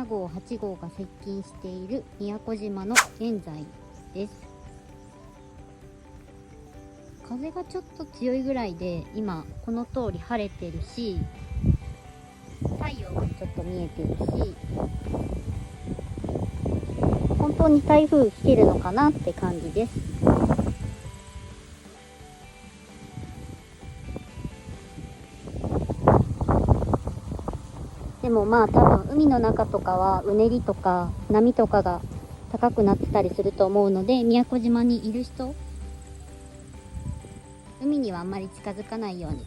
7号8号が接近している宮古島の現在です。風がちょっと強いぐらいで、今この通り晴れてるし、太陽もちょっと見えてるし、本当に台風来てるのかなって感じです。でもまあ多分海の中とかはうねりとか波とかが高くなってたりすると思うので、宮古島にいる人、海にはあんまり近づかないように。